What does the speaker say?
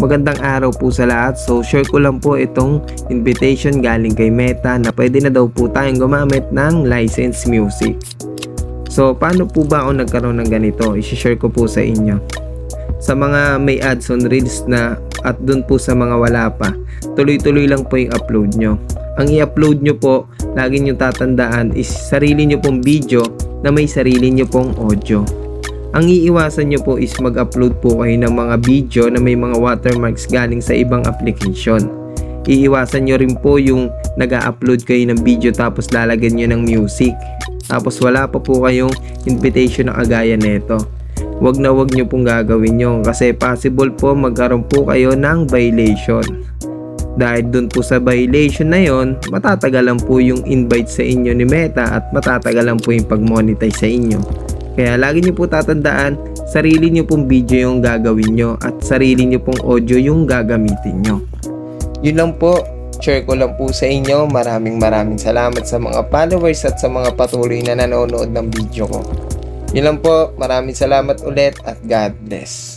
Magandang araw po sa lahat. So share ko lang po itong invitation galing kay Meta na pwede na daw po tayong gumamit ng licensed music. So paano po ba ako nagkaroon ng ganito? I-share ko po sa inyo. Sa mga may ads on Reels na at dun po sa mga wala pa, tuloy-tuloy lang po yung upload nyo. Ang i-upload nyo po, lagi nyo tatandaan is sarili nyo pong video na may sarili nyo pong audio. Ang iiwasan nyo po is mag-upload po kayo ng mga video na may mga watermarks galing sa ibang application. Iiwasan nyo rin po yung nag-upload kayo ng video tapos lalagyan nyo ng music. Tapos wala pa po kayong invitation na kagaya neto. Wag na wag nyo pong gagawin nyo kasi possible po magkaroon po kayo ng violation. Dahil dun po sa violation na yon, matatagalan po yung invite sa inyo ni Meta at matatagalan po yung pag-monetize sa inyo. Kaya lagi nyo po tatandaan, sarili nyo pong video yung gagawin nyo at sarili nyo pong audio yung gagamitin nyo. Yun lang po, share ko lang po sa inyo. Maraming salamat sa mga followers at sa mga patuloy na nanonood ng video ko. Yun lang po, maraming salamat ulit at God bless.